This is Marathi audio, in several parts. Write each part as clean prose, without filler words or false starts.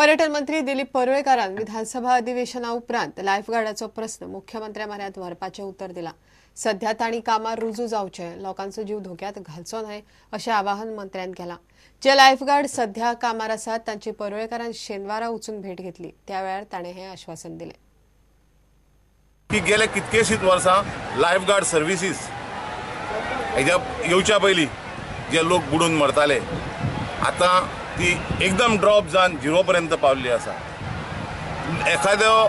पर्यटन मंत्री दिलीप परुळेकारान विधानसभा अधिवेशना उपरांत लायफगार्डाचो प्रस्न मुख्यमंत्र्या म्हऱ्यांत व्हरपाचें उतर दिलां। सध्या तांणी कामार रुजू जावचें, लोकांचो जीव धोक्यांत घालचो न्हय अशें आवाहन मंत्र्यान केलां। जे लायफगार्ड सध्या कामार आसात तांची परुळेकारान शेनवारा वचून भेट घेतली, त्या वेळार ताणें हें आश्वासन दिलें की गेले कितकेशींच वर्सां लायफगार्ड सर्विसीस हेच्या येवच्या पयलीं जे लोक बुडून मरताले आतां ती एकदम ड्रॉप जावन 0 पर्यंत पावल्ली आसा। एखादो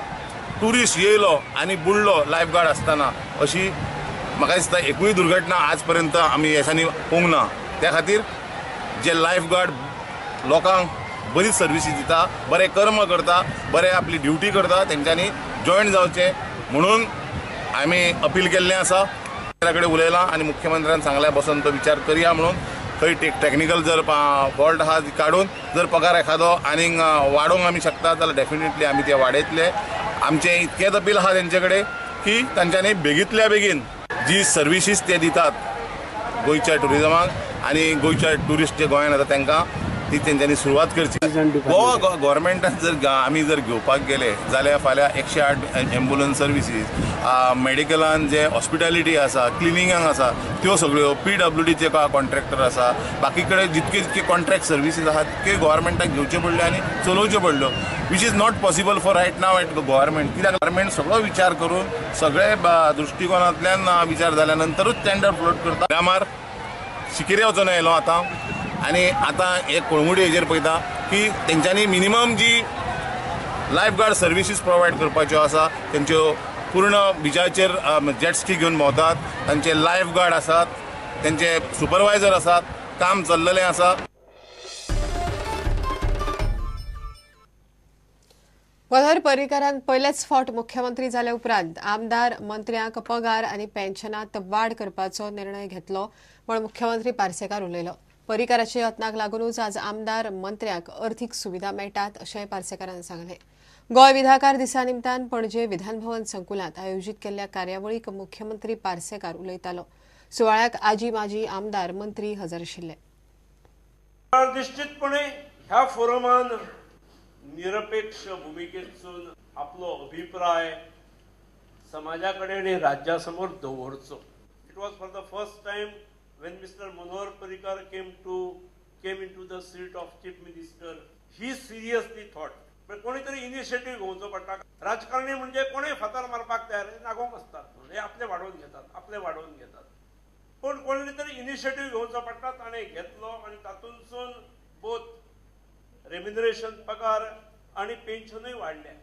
टुरिस्ट येयलो आनी बुडलो लायफगार्ड आसतना अशी म्हाका दिसता एकूय दुर्घटना आज पर्यंत आमी हेच्यानी पळोवंक ना। त्या खातीर जे लायफगार्ड लोकांक बरी सर्विसी दिता, बरें कर्म करता, बरें आपली ड्युटी करता, तेंच्यांनी जॉयन जावचें म्हणून आमी अपील केल्लें आसा। कडेन उलयलां आनी मुख्यमंत्र्यान सांगल्यार बसून तो विचार करया म्हणून। खंय टेक्निकल जर फॉल्ट आहा काडून जर पगार एखादो आनीक वाडोवंक आमी शकता जाल्यार डेफिनेटली आमी ते वाडयतले। आमचें इतकेंच अपील आहा तेंचे कडेन की तांच्यांनी बेगींतल्या बेगीन जी सर्विसीस ते दितात गोंयच्या टुरिजमाक आनी गोंयच्या टुरिस्ट जे गोंयांत येता तांकां ती तेंच्यांनी सुरवात करची। गोवा गव्हर्मेंटान जर आमी जर घेवपाक गेले जाल्यार फाल्यां 108 एम्ब्युलन्स सर्विसीस, मेडिकलान जे हॉस्पिटॅलिटी आसा, क्लिनिंगाक आसा, त्यो सगळ्यो PWDचे कॉन्ट्रॅक्टर आसा, बाकी कडेन जितके कॉन्ट्रॅक्ट सर्विसीस आसा तितके गव्हर्मेंटाक घेवच्यो पडल्यो आनी चलोवच्यो पडल्यो, which is not possible for right now at government. कित्याक गव्हर्मेंट सगळो विचार करून सगळे दृश्टिकोनांतल्यान विचार जाल्या नंतरूच टेंडर फ्लोट करता। ग्रामार शिकिरे वचून येयलो आतां आनी आतां एक कळंगुटी हेजेर पळयता की तेंच्यांनी मिनिमम जी लायफगार्ड सर्विसीस प्रोवायड करपाच्यो आसा तेंच्यो पूर्ण बिचाचेर जेटस्की घेवन भोंवतात, तांचे लायफगार्ड आसात, तेंचे सुपरवायझर आसात, काम चल्ललें आसा। मनोहर पर्रीकारान पयलेच फावट मुख्यमंत्री जाले उपरांत आमदार मंत्र्यांक पगार आनी पेन्शनांत वाड करपाचो निर्णय घेतलो म्हण मुख्यमंत्री पार्सेकार उलयलो। पर्रीकाराच्या यत्नाक लागूनच आज आमदार मंत्र्यांक अर्थीक सुविधा मेळटात अशेंय पार्सेकारान सांगलें। गोंय विधाकार दिसा निमतान पणजे विधान भवन संकुलांत आयोजीत केल्ल्या कार्यावळीक मुख्यमंत्री पार्सेकार उलयतालो। सुवाळ्याक आजी माजी आमदार मंत्री हजर आशिल्ले। निश्चितपणे ह्या फोरमान निरपेक्ष भूमिकेतून आपलो अभिप्राय समाजा कडेन आनी राज्या समोर दवरचो। It was for the first time when Mr. Manohar Parrikar came into the seat of Chief Minister, he seriously thought but कोणीतरी इनिशिएटिव्ह घेवचो पडटा। राजकारणी म्हणजे कोणी फातर मारपाक तयार नागोंक आसतात, हे आपले वाडोवन घेतात, पण कोणी तरी इनिशिएटिव्ह घेवचो पडटा। ताणें घेतलो आनी तातूंतसून बोथ रेम्युनरेशन पगार आनी पेन्शनूय वाडल्या।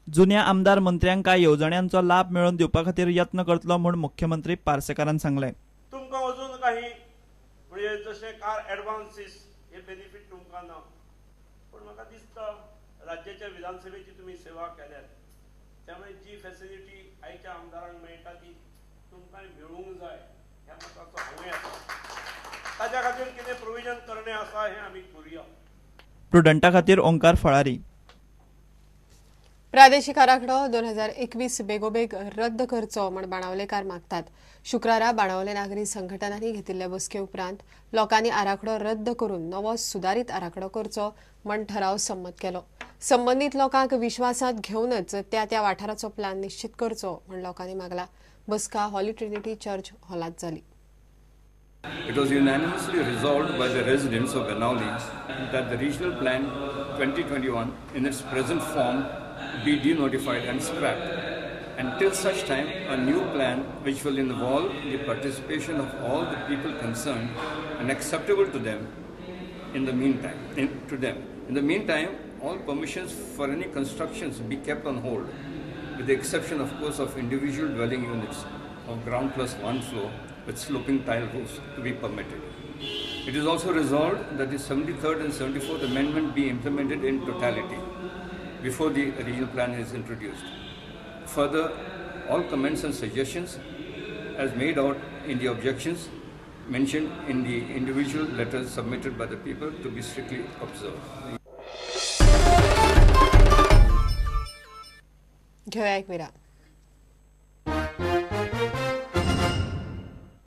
जुन्या आमदार मंत्र्यांक काय येवजण्यांचो लाभ मेळोवन दिवपा खातीर यत्न करतलो म्हूण मुख्यमंत्री पार्सेकारान सांगलें। तुमकां अजून काही म्हणजे जसे कार ॲडव्हान्सीस हे बेनिफिट तुमकां ना, पण म्हाका दिसता राज्याच्या विधानसभेची तुम्ही सेवा केल्यात त्यामुळे जी फॅसिलिटी आयच्या आमदारांक मेळटा ती तुमकां मेळूंक जाय ह्या मताचो हांवूय आसा। ताच्या खातीर कितें प्रोविजन करणे आसा हें आमी करुया। प्रुडंटा खातीर ओंकार फळारी। प्रादेशीक आराखडो 2021 बेगोबेग रद्द करचो म्हण बाणावलेकार मागतात। शुक्रारा बाणावले नागरी संघटनांनी घेतिल्ले बसके उपरांत लोकांनी आराखडो रद्द करून नवो सुदारीत आराखडो करचो म्हण ठराव संमत केलो। संबंधीत लोकांक विश्वासांत घेवनच त्या वाठाराचो प्लान निश्चित करचो म्हण लोकांनी मागला। बसका हॉली ट्रिनिटी चर्च हॉलांत जाली। It was unanimously resolved by the residents of Banauli that the regional plan 2021 in its present form be denotified and scrapped until such time a new plan which will involve the participation of all the people concerned and acceptable to them in the meantime all permissions for any constructions be kept on hold with the exception of course of individual dwelling units of ground plus 1 floor with sloping tile roofs to be permitted. It is also resolved that the 73rd and 74th amendment be implemented in totality before the regional plan is introduced. Further, all comments and suggestions as made out in the objections mentioned in the individual letters submitted by the people to be strictly observed. घेऊया एक विराम।